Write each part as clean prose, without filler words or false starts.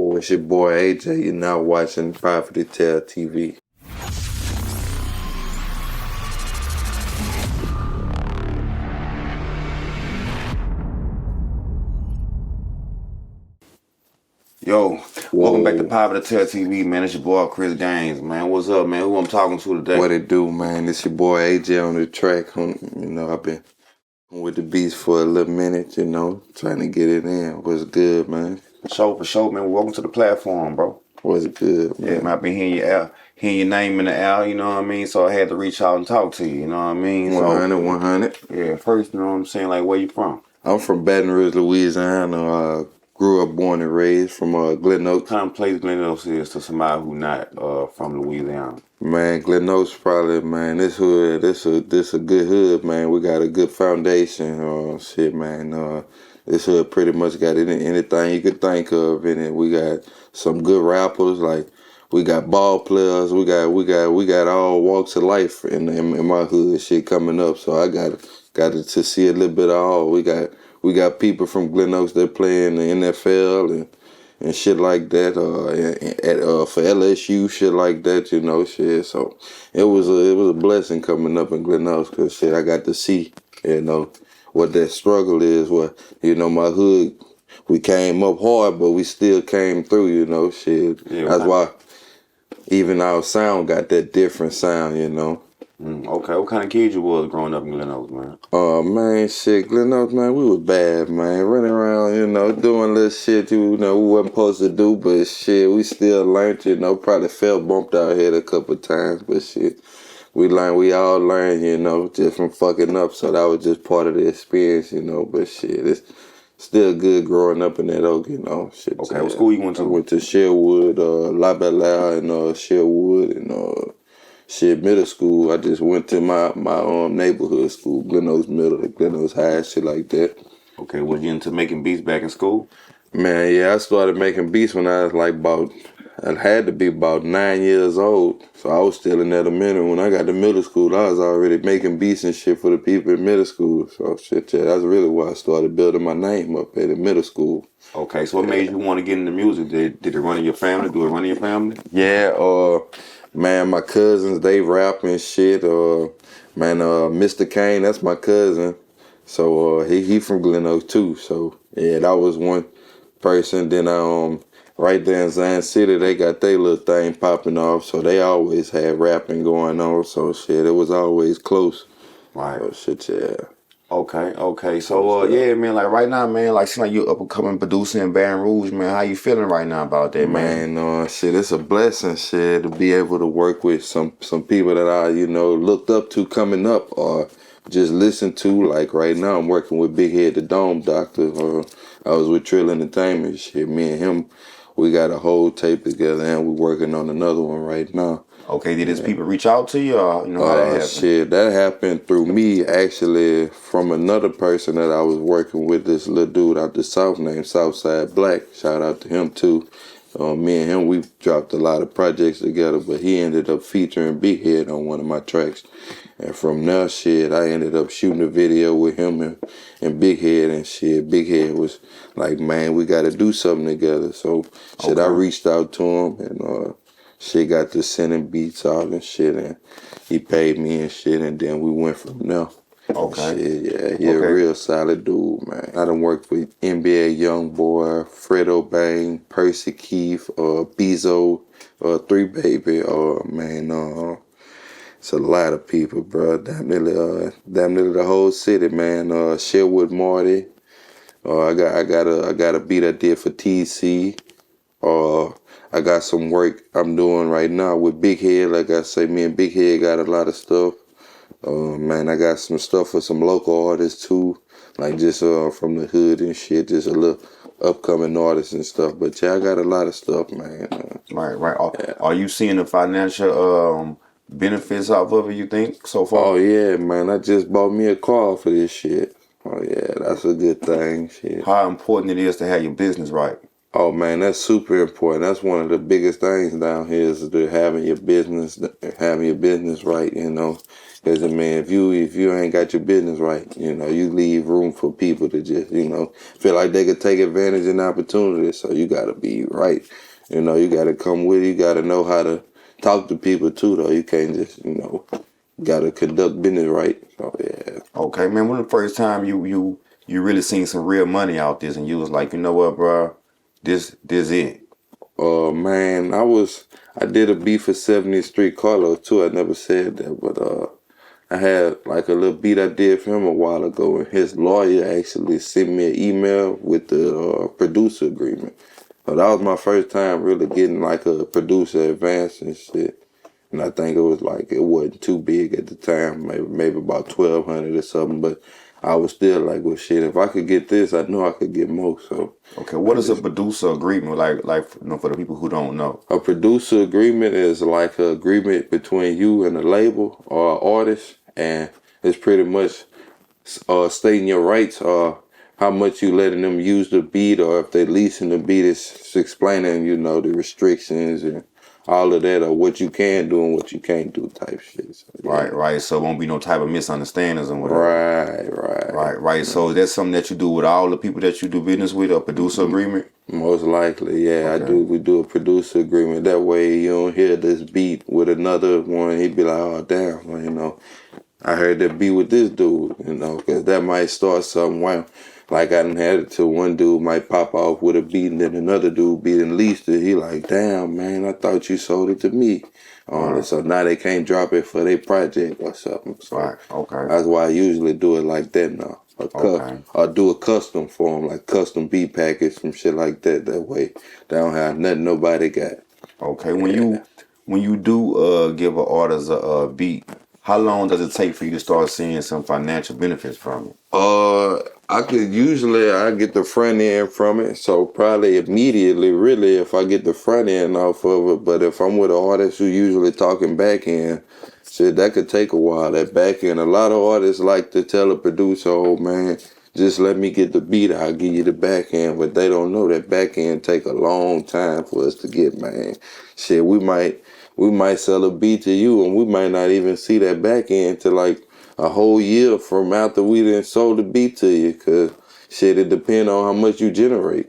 Yo, it's your boy AJ. You're now watching Poverty Tare TV. Yo, welcome back to Poverty Tare TV, man. It's your boy Chris Gaines, man. What's up, man? Who I'm talking to today? What it do, man? It's your boy AJ on the track. I've been with the beats for a little minute, trying to get it in. What's good, man? For sure, man. Welcome to the platform, bro. What's good, man? Yeah, man, I've been hearing your name in the air, you know what I mean? So I had to reach out and talk to you, you know what I mean? 100. Yeah, first, you know what I'm saying? Like, where you from? I'm from Baton Rouge, Louisiana. Grew up, born and raised from Glen Oaks. What kind of place Glen Oaks is to somebody who not from Louisiana? Man, Glen Oaks probably, man, this hood, this a good hood, man. We got a good foundation. This hood pretty much got anything you could think of in it. We got some good rappers, like we got ball players, we got all walks of life in my hood shit coming up. So I got to see a little bit of all. We got people from Glen Oaks that play in the NFL and shit like that. For LSU, shit like that, shit. So it was a blessing coming up in Glen Oaks, cause shit, I got to see, what that struggle is. What my hood, we came up hard, but we still came through. Shit. Yeah, that's why even our sound got that different sound. Okay, what kind of kid you was growing up in Glen Oaks, man? Man, shit, Glen Oaks, man, we was bad, man. Running around, doing little shit, we wasn't supposed to do, but shit, we still learned, probably fell bumped our head a couple times, but shit, we all learned, just from fucking up, so that was just part of the experience, but shit, it's still good growing up in that oak, shit. Okay, what school you went to? I went to Sherwood, La Belle and Sherwood, and middle school. I just went to my neighborhood school, Glen Oaks Middle, Glen Oaks High, shit like that. Okay, was you into making beats back in school? Man, yeah, I started making beats when I was I had to be about 9 years old. So I was still in elementary. When I got to middle school, I was already making beats and shit for the people in middle school. So shit, yeah, that's really why I started building my name up at the middle school. Okay, so what made you want to get into music? Did it run in your family? Do it run in your family? Yeah, man, my cousins, they rap and shit. Mr. Kane, that's my cousin. So he from Glen Oaks too. So yeah, that was one person. Then right there in Zion City, they got their little thing popping off. So they always had rapping going on. So shit, it was always close. Right. So shit, yeah. Okay. So yeah, man, like right now, man, like seem like you up and coming producer in Baton Rouge, man. How you feeling right now about that, man? Man, shit, it's a blessing, shit, to be able to work with some people that I, looked up to coming up or just listened to. Like right now, I'm working with Big Head the Dome Doctor. I was with Trill Ent. Shit, me and him, we got a whole tape together, and we're working on another one right now. Okay, did his people reach out to you, or how that happened? Shit, that happened through me, actually, from another person that I was working with, this little dude out the South named Southside Black. Shout out to him, too. Me and him, we dropped a lot of projects together, but he ended up featuring Big Head on one of my tracks. And from there, shit, I ended up shooting a video with him and Big Head, and shit, Big Head was like, man, we got to do something together. So, shit, I reached out to him, and shit, got to sending beats out and shit, and he paid me and shit, and then we went from there. Okay. Shit, yeah, he a real solid dude, man. I done worked with NBA Youngboy, Fredo Bang, Percy Keith, Bezo, 3 Baby, man, it's a lot of people, bro. Damn nearly the whole city, man. Sherwood Marty. I got a beat I did for TC. I got some work I'm doing right now with Big Head. Like I say, me and Big Head got a lot of stuff. Man, I got some stuff for some local artists too, like just from the hood and shit, just a little upcoming artists and stuff. But yeah, I got a lot of stuff, man. Right. Are you seeing the financial benefits off of it, you think, so far? Oh yeah, man, I just bought me a car for this shit. Oh yeah, that's a good thing, shit. How important it is to have your business right? Oh man, that's super important. That's one of the biggest things down here is to having your business right. You know, because I mean, if you ain't got your business right, you know, you leave room for people to just feel like they could take advantage of an opportunity. So you got to be right. You know, you got to come with it. You got to know how to talk to people too, though. You can't just got to conduct business right. So yeah. Okay, man. When the first time you really seen some real money out this, and you was like, you know what, bro, this it. Man, I did a beat for 70th Street Carlos too. I never said that, but I had like a little beat I did for him a while ago, and his lawyer actually sent me an email with the producer agreement. So that was my first time really getting like a producer advance and shit. And I think it wasn't too big at the time, maybe about 1,200 or something. But I was still like, well, shit, if I could get this, I know I could get more. So Okay, what is a producer agreement like for the people who don't know? a producer agreement is like an agreement between you and a label or an artist, and it's pretty much stating your rights or how much you letting them use the beat, or if they leasing the beat, it's explaining the restrictions and all of that, or what you can do and what you can't do type shit. So, yeah. Right. So it won't be no type of misunderstandings and whatever. Right. So that's something that you do with all the people that you do business with, a producer agreement? Most likely, yeah. Okay. I do. We do a producer agreement. That way you don't hear this beat with another one. He'd be like, oh, damn, well, I heard that beat with this dude, because that might start something. Like I done had it to one dude might pop off with a beat, and then another dude beat and leased it. He like, damn, man, I thought you sold it to me. So now they can't drop it for their project or something. So Right, okay. that's why I usually do it like that now. Okay. Or do a custom for them, like custom beat package, some shit like that. That way they don't have nothing nobody got. Okay, when you do give an artist a beat, how long does it take for you to start seeing some financial benefits from it? I get the front end from it, so probably immediately, really, if I get the front end off of it. But if I'm with an artist who usually talking back end, shit, that could take a while. That back end, a lot of artists like to tell a producer, "Oh man, just let me get the beat, I'll give you the back end," but they don't know that back end take a long time for us to get, man. Shit, we might sell a beat to you, and we might not even see that back end till like a whole year from after we done sold the beat to you, cause shit, it depends on how much you generate.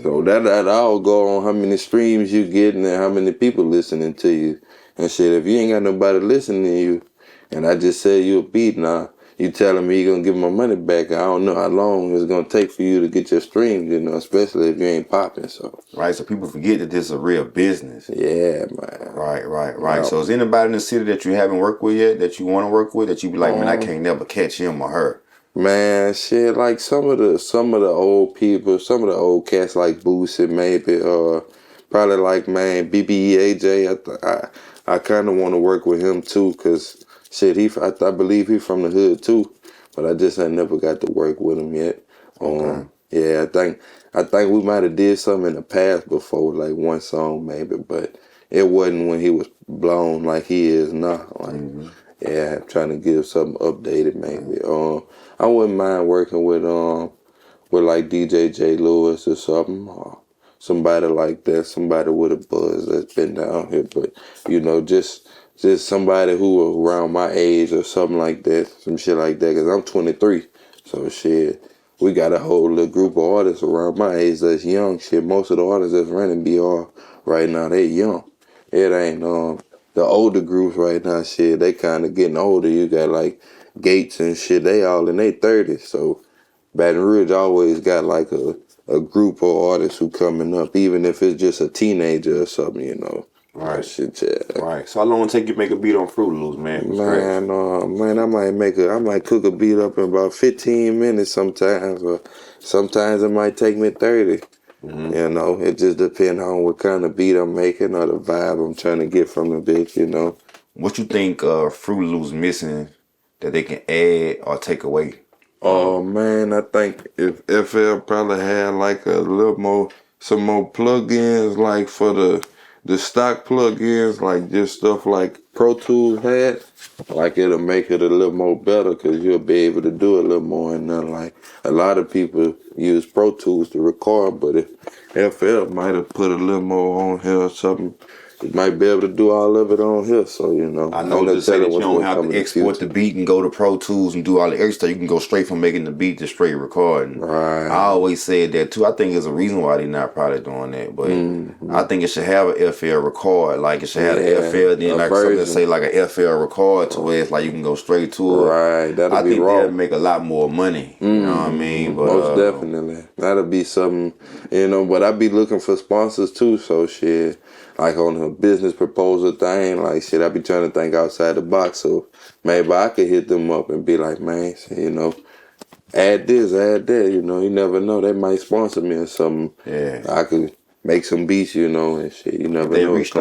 So that all go on how many streams you getting and how many people listening to you. And shit, if you ain't got nobody listening to you, and I just sell you a beat now, you telling me you're gonna give my money back, I don't know how long it's gonna take for you to get your streams, especially if you ain't popping. So Right, so people forget that this is a real business. yeah, man. Right. So is anybody in the city that you haven't worked with yet, that you want to work with, that you be like, man, I can't never catch him or her? Man, shit, like some of the old people, some of the old cats like Boosie, maybe, probably like, man, BBE AJ. I kind of want to work with him too, cause shit, I believe he from the hood too, but I just ain't never got to work with him yet. Okay. Yeah, I think we might have did something in the past before, like one song maybe, but it wasn't when he was blown like he is now. Like, yeah, trying to give something updated maybe. I wouldn't mind working with like DJ J Lewis or something, or somebody like that, somebody with a buzz that's been down here, but just somebody who around my age or something like that, some shit like that, cause I'm 23, so shit. We got a whole little group of artists around my age that's young. Shit, most of the artists that's running BR right now, they young. It ain't the older groups right now. Shit, they kind of getting older. You got like Gates and shit. They all in their 30s. So Baton Rouge always got like a group of artists who coming up, even if it's just a teenager or something. Right. Shit, yeah. Right. So how long it take you to make a beat on Fruit Loops, man? From scratch? Man, I might cook a beat up in about 15 minutes sometimes, or sometimes it might take me 30. It just depends on what kind of beat I'm making or the vibe I'm trying to get from the bitch. What you think Fruit Loops missing that they can add or take away? Oh man, I think if FL probably had like a little more, some more plugins like for the the stock plugins, like just stuff like Pro Tools had, like it'll make it a little more better because you'll be able to do a little more. And then like a lot of people use Pro Tools to record, but if FL might have put a little more on here or something, you might be able to do all of it on here. So I know to say that you don't have to export the beat and go to Pro Tools and do all the extra stuff. You can go straight from making the beat to straight recording. Right. I always said that too. I think there's a reason why they're not probably doing that, but I think it should have a FL record. Like it should have an FL, then like something that say like a FL record to where it's like you can go straight to it. Right. I think they'll make a lot more money. You know what I mean? But, most definitely. That'll be something, but I be looking for sponsors too, so shit. Like on a business proposal thing, like shit, I be trying to think outside the box. So maybe I could hit them up and be like, man, add this, add that. You never know. They might sponsor me or something. Yeah. I could make some beats, and shit. You never know. If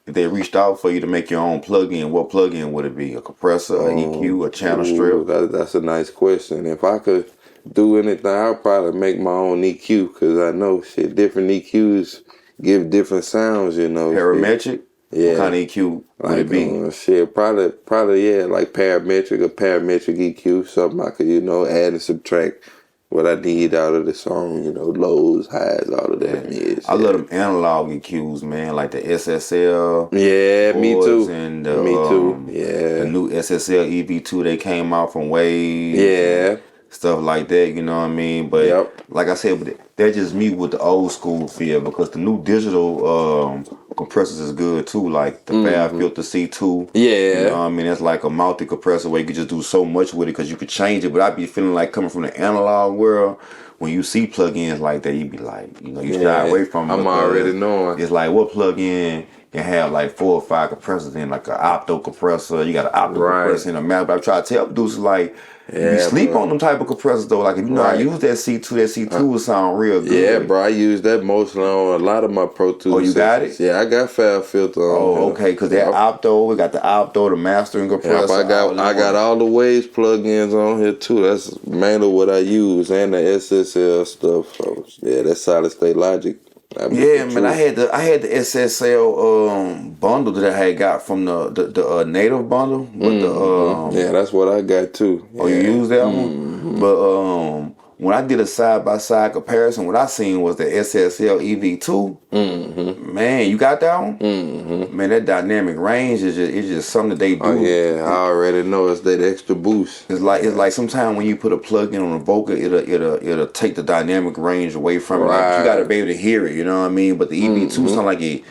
they reached out for you to make your own plugin, what plugin would it be? A compressor, an EQ, a channel strip? That's a nice question. If I could do anything, I'll probably make my own EQ because I know shit, different EQs give different sounds, Parametric? Yeah. What kind of EQ would it be? Shit, probably, yeah, like parametric EQ, something I could, add and subtract what I need out of the song, lows, highs, all of that. Yeah. I love them analog EQs, man, like the SSL. Yeah, me too. And me too. Yeah. The new SSL EV2 they came out from Waves. Yeah. Stuff like that, you know what I mean? But like I said, that's just me with the old school feel because the new digital compressors is good too, like the Fab Filter C2. Yeah. You know what I mean? That's like a multi compressor where you can just do so much with it because you could change it. But I be feeling like coming from the analog world, when you see plugins like that, you be like, you shy away from it. I'm already knowing. It's like what plugin can have like 4 or 5 compressors in, like an opto compressor. You got an opto compressor in a map. But I try to tell producers like, you sleep on them type of compressors though. Like if you know I use that C2 will sound real good. Yeah, bro, I use that mostly on a lot of my Pro Tools. Oh, you got it? Yeah, I got Fab Filter on. Oh, okay, because that opto, we got the opto, the mastering compressor. I got all the Waves plugins on here too. That's mainly what I use, and the SSL stuff. So yeah, that's solid state logic. Yeah, man, I had the SSL bundle that I had got from the native bundle. With yeah, that's what I got too. Oh, you use that one? But when I did a side by side comparison, what I seen was the SSL EV2. Man, you got that one? Man, that dynamic range is just something that they do. Oh yeah, I already know it's that extra boost. It's like sometimes when you put a plug in on a vocal, it'll take the dynamic range away from it. Like, you gotta be able to hear it. You know what I mean? But the EV2 sound like it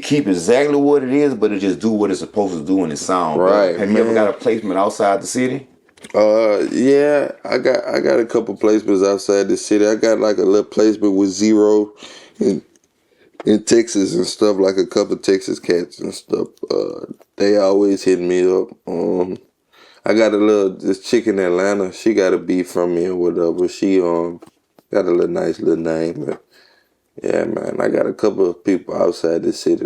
keep exactly what it is, but it just do what it's supposed to do in its sound. Right. Have you ever got a placement outside the city? Yeah, I got a couple placements outside the city. I got like a little placement with Zero in Texas and stuff, like a couple of Texas cats and stuff. They always hit me up. I got this chick in Atlanta. She got a beat from me or whatever. She got a nice little name. But yeah, man, I got a couple of people outside the city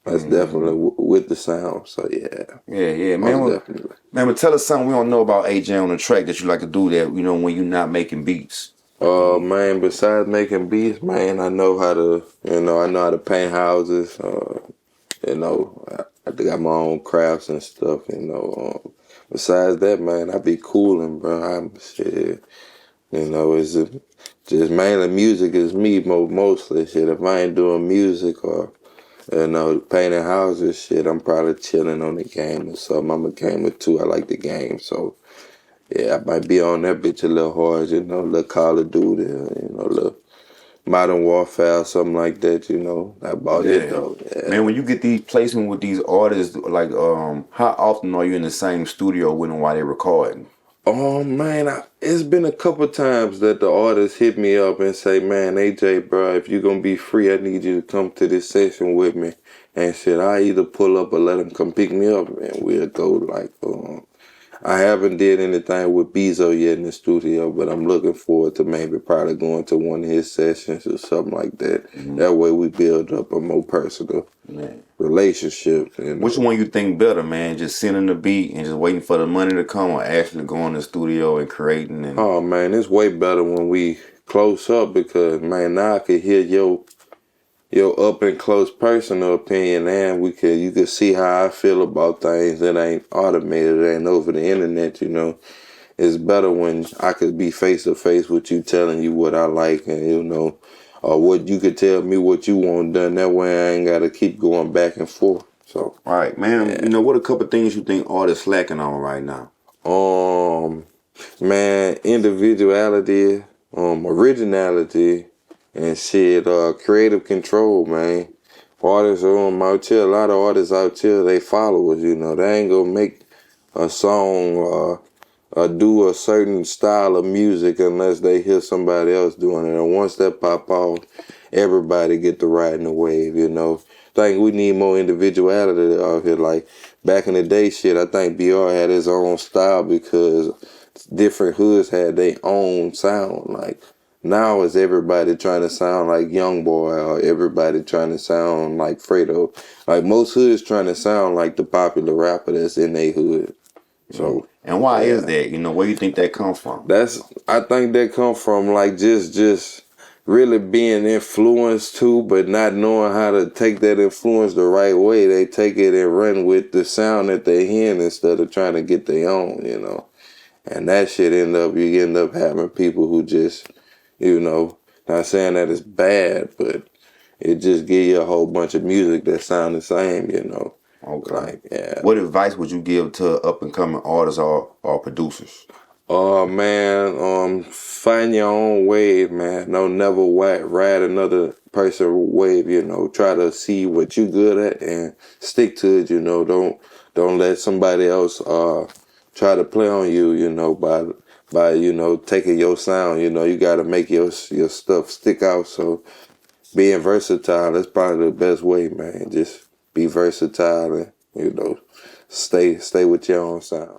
that's definitely with the sound. So yeah. Yeah, man. Definitely. Man, but tell us something we don't know about AJ on the track that you like to do that, when you're not making beats. Man, besides making beats, man, I know how to paint houses. I got my own crafts and stuff, Besides that, man, I be cooling, bro. It's just mainly music is me mostly. Shit, if I ain't doing music or painting houses, shit, I'm probably chilling on the game or something. I'm a gamer too. I like the game, so yeah, I might be on that bitch a little hard, a little Call of Duty, a little Modern Warfare, something like that, That's about it though. Yeah. Man, when you get these placements with these artists, like, how often are you in the same studio with them while they recording? Oh man, it's been a couple times that the artists hit me up and say, "Man, AJ, bro, if you're gonna be free, I need you to come to this session with me." And shit, I either pull up or let them come pick me up, and we'll go like. I haven't did anything with Bezo yet in the studio, but I'm looking forward to maybe probably going to one of his sessions or something like that. That way we build up a more personal relationship. Which one you think better, man? Just sending the beat and just waiting for the money to come, or actually going to the studio and creating? Oh man, it's way better when we close up because man, now I can hear your up and close personal opinion, and you could see how I feel about things that ain't automated, it ain't over the internet. It's better when I could be face to face with you, telling you what I like, and or what you could tell me what you want done. That way, I ain't gotta keep going back and forth. So, All right, man. yeah. What a couple things you think artists slacking on right now? Man, individuality, originality, and shit, creative control, man. Artists out here, a lot of artists out here, they followers, they ain't gonna make a song do a certain style of music unless they hear somebody else doing it. And once that pop off, everybody get to riding the wave. Think we need more individuality out here. Like back in the day, shit, I think BR had his own style because different hoods had their own sound. Like now is everybody trying to sound like Young Boy or everybody trying to sound like Fredo. Like most hoods trying to sound like the popular rapper that's in their hood. So and why is that? Where you think that comes from? I think that come from like just really being influenced too, but not knowing how to take that influence the right way. They take it and run with the sound that they hear instead of trying to get their own, And that shit you end up having people who just, not saying that it's bad, but it just give you a whole bunch of music that sound the same, Okay. Like, yeah. What advice would you give to up and coming artists or producers? Man, find your own wave, man. Don't never ride another person's wave, Try to see what you good at and stick to it, Don't let somebody else try to play on you, by taking your sound, You gotta make your stuff stick out. So being versatile, that's probably the best way, man. Just be versatile and, stay with your own sound.